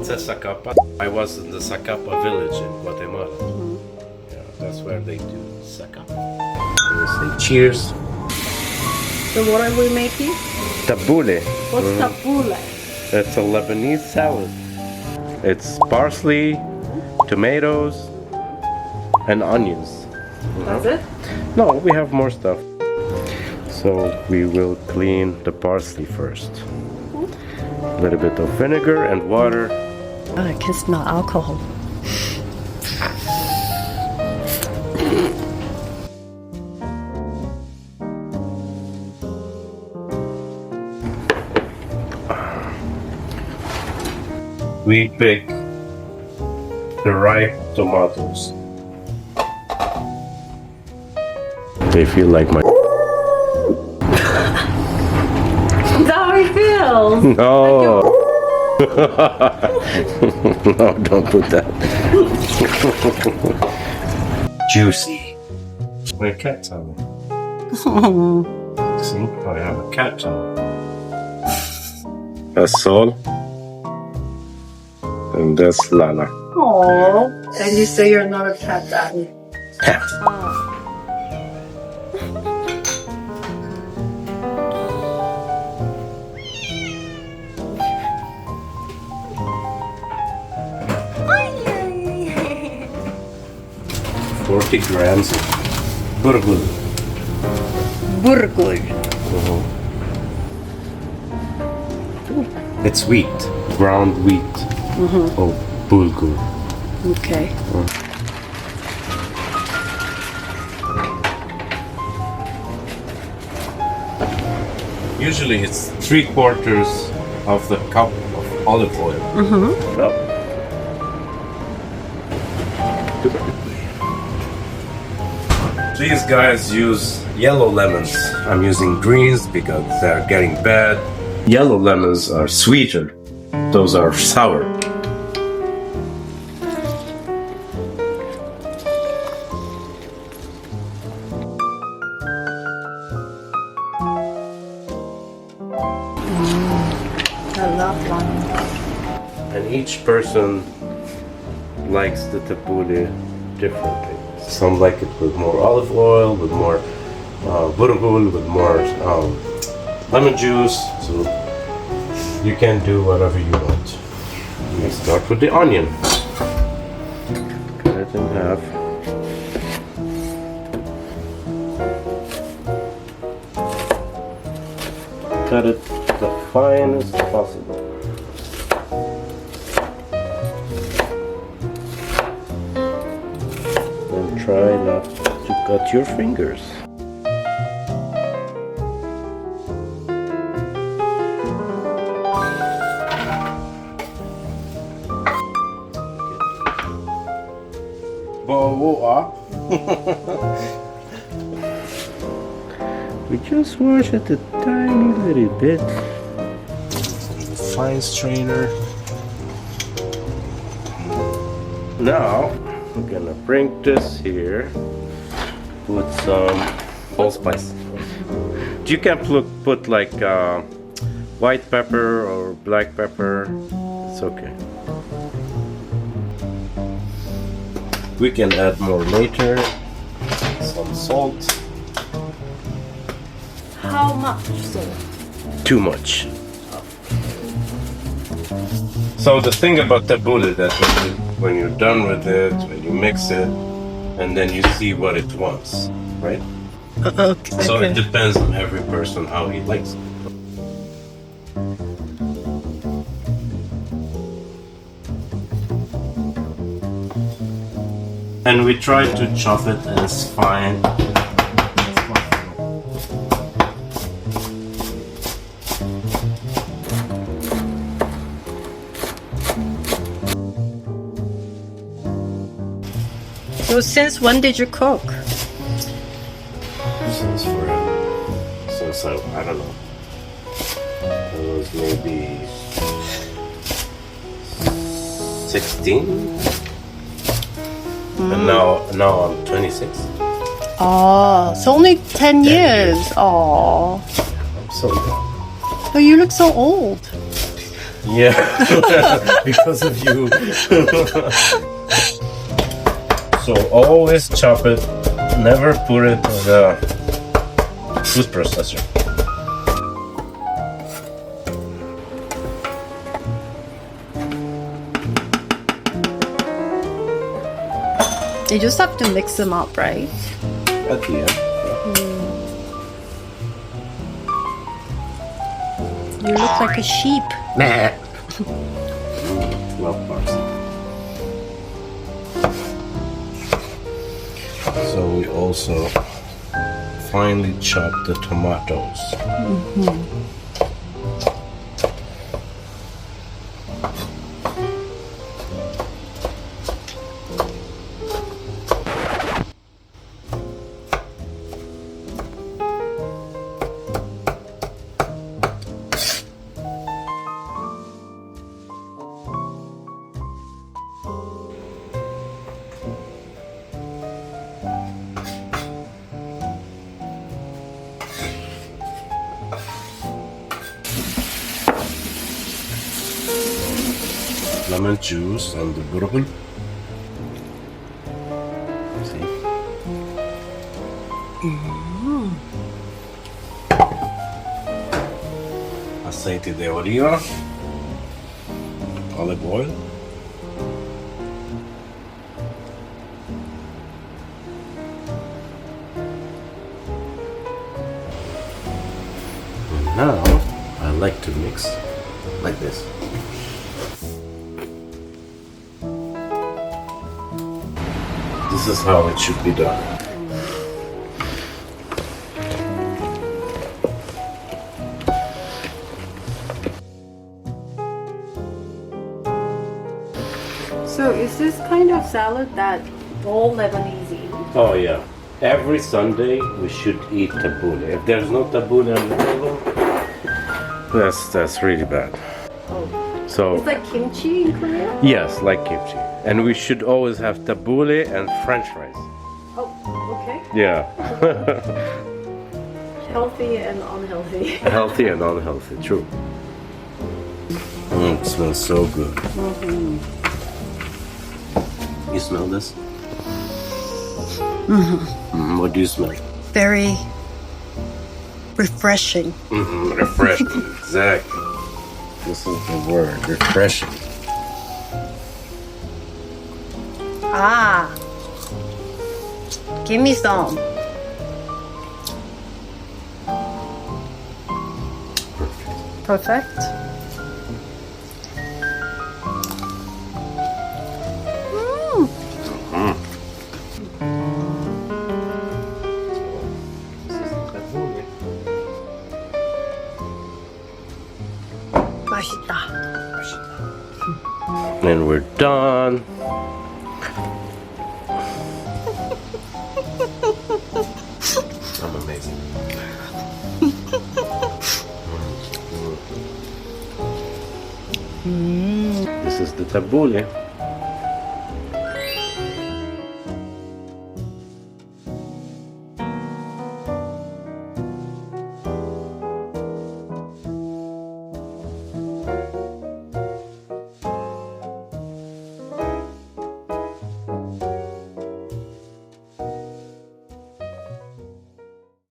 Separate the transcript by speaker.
Speaker 1: It's a Zacapa. I was in the Zacapa village in Guatemala. Yeah, that's where they do Zacapa. We say cheers.
Speaker 2: So what are we making?
Speaker 1: Tabbouleh.
Speaker 2: What's tabbouleh?
Speaker 1: It's a Lebanese salad. It's parsley, tomatoes, and onions.
Speaker 2: That's it?
Speaker 1: No, we have more stuff. So we will clean the parsley first. A little bit of vinegar and water.
Speaker 2: Oh, I can smell alcohol.
Speaker 1: We pick the ripe tomatoes. They feel like my...
Speaker 2: That's how it feels!
Speaker 1: No! No, don't put that. Juicy. My cat towel. See? I have a cat towel. That's Sol. And that's Lala.
Speaker 2: Aww. And you say you're not a cat daddy. Oh.
Speaker 1: $40 grams of burgul.
Speaker 2: Burgul.
Speaker 1: It's wheat, ground wheat. Oh, bulgur.
Speaker 2: Okay.
Speaker 1: Usually it's 3/4 of the cup of olive oil. Oh. These guys use yellow lemons. I'm using greens because they're getting bad. Yellow lemons are sweeter. Those are sour.
Speaker 2: I love lemon.
Speaker 1: And each person likes the tabbouleh differently. Some like it with more olive oil, with more burgul, with more lemon juice. So you can do whatever you want. We start with the onion. Cut it in half. Cut it the finest possible. And try not to cut your fingers. We just wash it a tiny little bit. Fine strainer. Now we're gonna bring this here. Put some allspice. You can put like white pepper or black pepper. It's okay. We can add more later. Some salt.
Speaker 2: How much salt?
Speaker 1: Too much. So the thing about tabbouleh that when you're done with it, when you mix it, and then you see what it wants, right?
Speaker 2: Okay.
Speaker 1: So it depends on every person how he likes it. And we try to chop it as fine as possible.
Speaker 2: So since when did you cook?
Speaker 1: Since I don't know. It was maybe 16. And now I'm 26.
Speaker 2: Oh, so only 10 years. Oh,
Speaker 1: I'm so young.
Speaker 2: but you look so old.
Speaker 1: Yeah, because of you. So always chop it. Never put it in the food processor.
Speaker 3: You just have to mix them up, right?
Speaker 1: At the end.
Speaker 3: You look like a sheep.
Speaker 1: Nah. Love parsley. So we also finely chop the tomatoes. Lemon juice and the burghul. See? Aceite de oliva, olive oil. And now I like to mix like this. This is how it should be done.
Speaker 3: So is this kind of salad that all Lebanese eat?
Speaker 1: Oh yeah. Every Sunday we should eat tabbouleh. If there's no tabbouleh on the table, that's really bad.
Speaker 3: Oh.
Speaker 1: So
Speaker 3: It's like kimchi in Korea?
Speaker 1: yes, like kimchi. And we should always have tabbouleh and French fries.
Speaker 3: Oh, okay.
Speaker 1: Yeah.
Speaker 3: Healthy and unhealthy.
Speaker 1: Healthy and unhealthy, true. It smells so good. You smell this? What do you smell?
Speaker 3: Very refreshing.
Speaker 1: Refreshing, exactly. This is the word, refreshing.
Speaker 3: Ah. Give me some. Perfect. 맛있다.
Speaker 1: And we're done. I'm amazing. This is the tabbouleh.